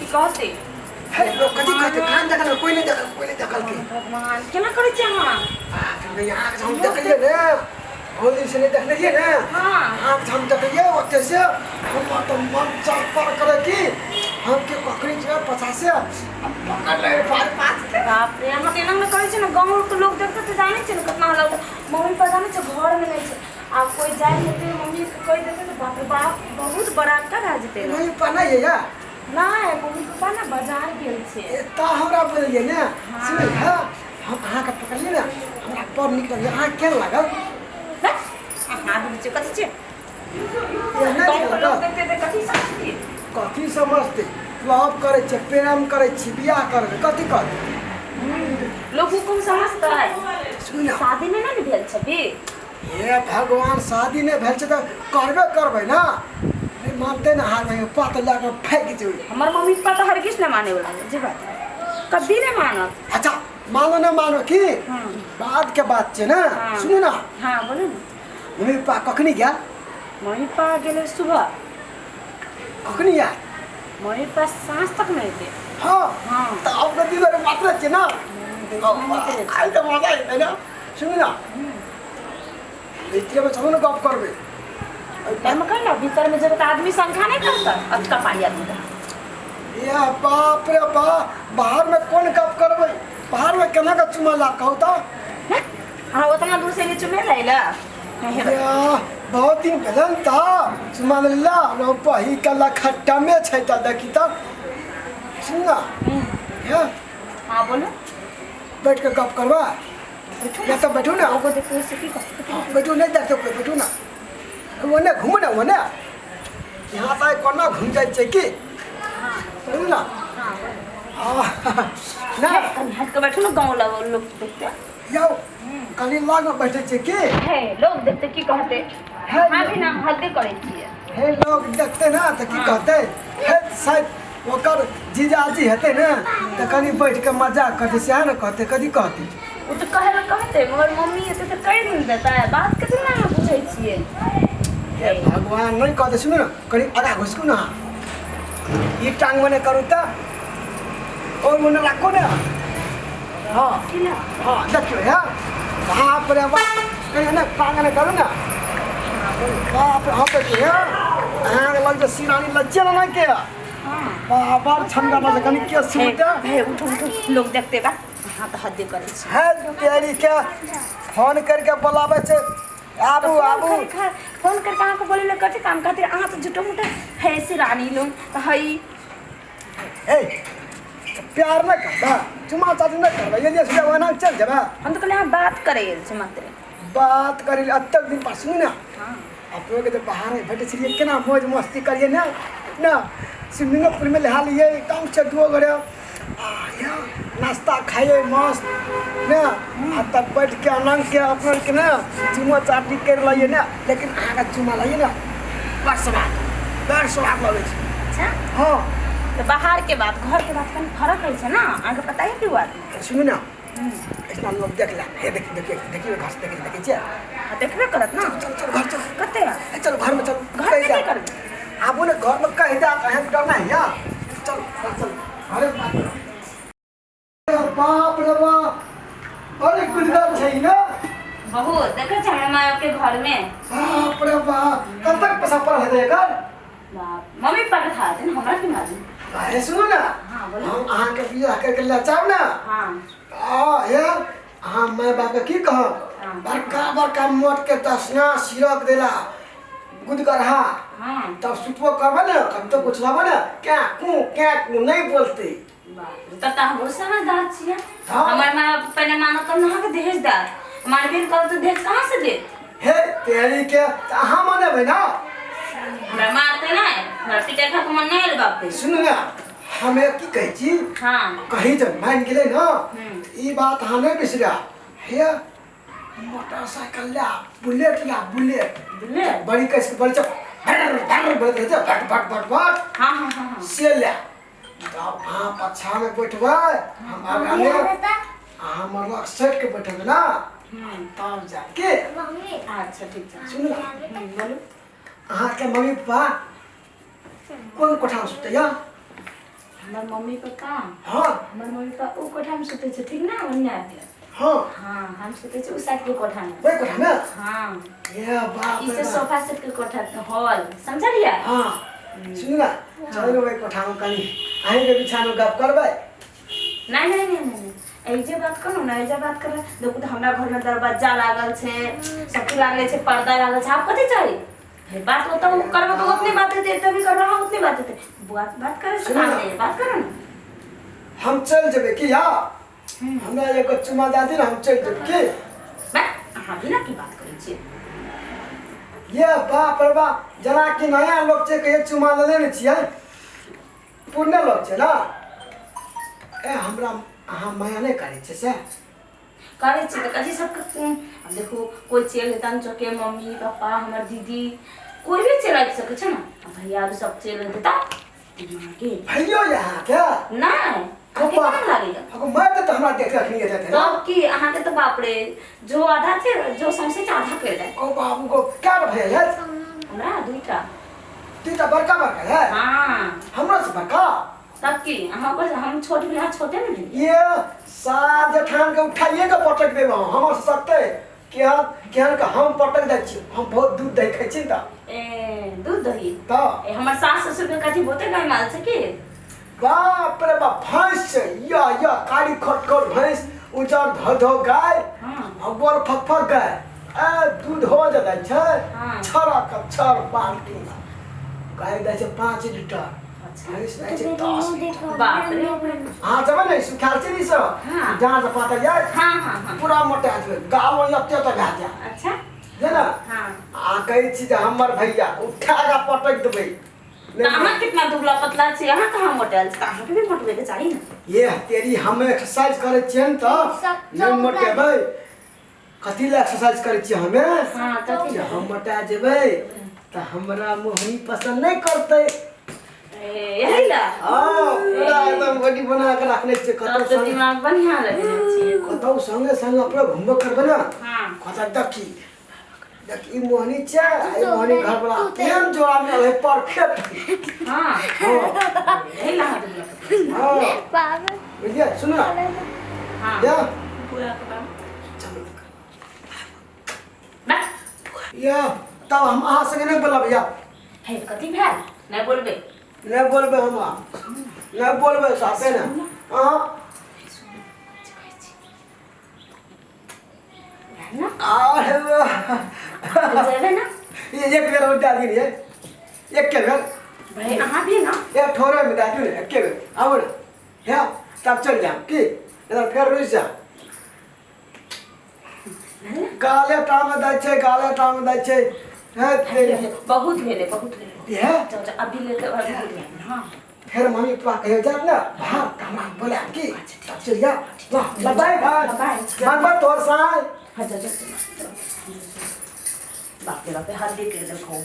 कि कहते हे लोग कथी कहते कान देखल कोई नहीं देखल के भगवान केना करे छै अहाँ फिर यहाँ हम देखलिए ने बहुत दिन से नहीं देखलिए ने हाँ हम देखलिए ओते से हम तो मन चाप पर करे कि हम के पकड़ी जे 50 से पकड़ ले पास के बाप रे हम केना में करे छै ना गांव के लोग देखते तो जाने छै ना कितना होला मम्मी पता नहीं छै घर में नहीं छै आ कोई जाए लेते मम्मी के कह देते तो बाप रे बाप बहुत बड़ा का रह जेते नहीं पना ये या नहीं मम्मी पापा ना बाजार गेल छै एता हमरा बोलिए ने सुन हां हम अहाँ के पकड़िए ना हमरा पर निकल अहाँ के लागल हां दूर छै कथि छै ये नहीं लोग देखते तो कथि समझती कथी समझते लव करे छै प्रेम करे छी बियाह करे कथी कर लोग हुकुम समझता है सुन शादी में नहीं भेल छबी हे भगवान शादी नहीं भेल छै त करबे ना नहीं मानते ना हार में पात लाकर फेंक दे हमार मम्मी पापा तो हरगिज न माने वाला है जी बात कभी नहीं मानत अच्छा मानो ना मानो की बाद के बात छै ना सुनो ना हां बोलो ना मम्मी पापा कखनी गया मम्मी पापा गेले सुबह कखनी गया मम्मी पापा सांझ तक नहीं थे हां त अब गति रे मात्र छै ना आई त मजा है ना सुनो ना इतने में चलो ना गप करबे टाइम कर ना भीतर में जब आदमी संख्या नहीं करता अटका पानी आदमी या बाप रे बाप बाहर में कौन गप करबे बाहर में केना का चुमा ला कहू त हां उतना दूर से नहीं चुमे लेला या बहुत दिन भेलन त चुमा ला रो पही कला खट्टा में छै त देखी त सुन ना या हां बोलो बैठ के गप करबा या तो बैठो ना को देखो से की करते बैठो नहीं देखते कोई बैठो ना वने घूम ना वने यहाँ पे कोना घूम जाए छै की सुन ना हां ना कहीं हट के बैठो ना गांव लोग देखते यो कनी लाग में बैठे छै की है लोग देखते की कहते है हां भी नाम हल्दी करे छिए हे लोग देखते ना तो की कहते हे शायद ओकर जीजाजी हेते ना तो कनी बैठ के मजाक करते से ना कहते कदी कहते वो तो कहते मगर मम्मी ऐसे तो कर नहीं देता है बात कैसे ना पूछे छिए हे भगवान नहीं कहते सुनो ना कनी आगा घुसकू ना ये टांग मने करू त और मने राखो ना हां किला हां देखियो या बाप रे बाप कनी ना टांग ने करू ना बाप रे हम पे या आग लग जे सिरानी लज्जे ना के हां बाप छंगा ना कनी के सुनते हे उठो लोग देखते बा हां तो हद करे छी है तेरी के फोन करके बुलावे छे आबू आबू फोन कर कहां को बोले कथि काम खातिर अहाँ तो झूठो मूठो है सिरानी लोग तो हई ए प्यार न करबा चुमा चाची न करबा ये जे सुजा वना चल जाबा हम तो कहले हां बात करे से मात्र बात करी अत्तक दिन पास सुन ना हां अपने के तो बाहर में बैठे छिए केना मौज मस्ती करिए ना ना स्विमिंग पूल में नहा लिए काम से दुओ गरे या नाश्ता खाइए मस्त ना आ तब बैठ के आनंद के अपन के ना चुमा चाटी कर लिए ना लेकिन आगा चुमा लिए ना बस बात लगे अच्छा हां तो बाहर के बात घर के बात कहीं फर्क है ना आगे पता है क्यों बात सुन ना इतना लोग देख ला हे देखिए घर से देखिए छे देखबे करत ना चल घर चल कते चल घर में चल घर में क्या कर आबू ने घर में कह दे कहीं डरना है या चल चल अरे बाप रे बाप अरे गुजरात छै ना बहुत देखे छ हमारे के घर में बाप रे बाप कब तक पैसा पड़ है एकर मम्मी पापा था दिन हमरा के मालूम अरे सुनो ना हां बोलो हम अहाँ के बियाह करके ले चाव ना हां यार हाँ मैं बाप की कह बड़का मोट के तसना सिरक देला गुद करहा हां तब सुतबो करबे ना कब तो कुछ लाबे ना क्या कू नहीं बोलते तब तो हम समझदार छिए हाँ। हमार मां पहले मानो तो ना के दहेज दा हमार बिन कर तो दहेज कहां से दे हे तेरी के अहाँ माने भाई ना हमरा मारते ना हमरा पिटे खा के मन नहीं आइल बाप पे सुन ना हमें की कह छी हां कहीं जब मान गेले ना ई बात हमें बिसरा हे मोटरसाइकिल ला बुलेट बड़ी कैसे बड़ी चप भर बड़े जा फट हां हां हां से ले तब हां पछा में बैठबे हम आगा में हमर लग सेट के बैठबे ना तब जाके मम्मी अच्छा ठीक है सुन ना बोलो अहाँ के मम्मी पापा कौन कोठा में सुते या हमार मम्मी पापा हाँ हमार मम्मी पापा ऊ कोठा में सुते छे ठीक ना ओन्ने आके हाँ हाँ हम सुते छे उस साइड के कोठा में वही कोठा में हाँ ये बाप रे इसे बाप। सोफा सेट के कोठा तो हॉल समझलिए हाँ सुन ना चलो वही कोठा में कहीं आए के बिछा में गप करबै नहीं ऐजे बात करो ना ऐजे बात कर देखो तो हमरा घर में दरवाजा लागल छे सब लागल छे पर्दा लागल छे आप कथि चाहिए हे बात होता वो करबो तो उतनी बात है तभी कर रहा उतनी बात है बात करे से काम है बात करो ना हम चल जेबे की या हमरा एगो चुमा दे दी ना हम चल जेबे की बा हां बिना की बात करै छी ये बाप रे बाप जना कि नया लोग छे के चुमा ले लेने छियै पुण्य लोग छे ना ए हमरा अहाँ माया नहीं करे छे से करे छी त कथि सब अब देखो कोई चल हेतन चके मम्मी पापा हमर दीदी कोई भी चला सके छ ना भैया भी सब चल देता के भैयो यहाँ क्या ना आके पापा काम लागेगा अगो मैं तो हमरा देख रखनी है थे ना तब की अहाँ के तो बाप रे जो आधा थे जो समसे आधा कर दे ओ बाबू को क्या भैया है हमरा दुईटा तीटा बड़का बड़का है हां हमरा से बड़का तब की अहाँ को हम छोटे भी छोटे नहीं ये साज ठान के उठाइए के पटक देबो हमर से सकते केहन का हम पटक दै छी हम बहुत दूध दही खाइ छी त ए दूध दही त ए हमर सास ससुर के कथि बहुते गाय माल छै की बाप रे बाप भैंस छै या कारी खटखट भैंस उजर धो गाय हां अबर फकफक गाय ए दूध हो जाता छै हाँ। छरा का छर बाल्टी गाय दै छै 5 लीटर भैंस दै छै 10 लीटर बाप रे हाँ जब नहीं सुखाल चली सो हाँ। जहाँ से पाता जाए हां पूरा मोटा है गाँव में यत्ते तक आ जा अच्छा है ना हां आ कही छी जे हमर भैया उठागा पटक देबै अहाँ कितना दुबला पतला छी अहाँ कहाँ मोटल छी अहाँ के भी मोटवे के चाहिए ना ये तेरी हम एक्सरसाइज करे छियै न त नहीं मोटेबै कथी ले एक्सरसाइज करे छियै हमे हां कथि जे हम मोटा जेबै त हमरा मोहनी पसंद नहीं करते ए यही ला हां पूरा एकदम बॉडी बना के रखने छियै तब कतौ तो संग दिमाग बढ़िया लगे छी कतौ संगे संग अपना घुमबो करबै ना हां कतौ देखी ई मोहनी छै ई मोहनी घर वाला प्रेम जोड़ा में है परफेक्ट हां हां यही ला दुबला हां पागल बुझिए सुन ना हां या पूरा का चलो ना या तब हम अहाँ संगे नहीं बोलब भैया हे कथि भेल नहीं बोलबे नहीं बोलबे हम नहीं बोलबे साथे ना हां ना अरे जेबे ना ये एक बेर उठा दी रे एक के बेर भाई अहाँ भी ना एक ठोरे में दादू एक के बेर आउ ना या तब चल जा की इधर फिर रुक जा गाले टांग दै छै गाले टांग दै छै है तेरी बहुत भेले ये चल अभी लेके बहुत भेले हां फिर मम्मी पापा कहे जात ना बाहर कमा बोला की तब चल जा वाह बाय बाय मन तोर साय हाँ जा बाप रे बाप हाथ दे के देखो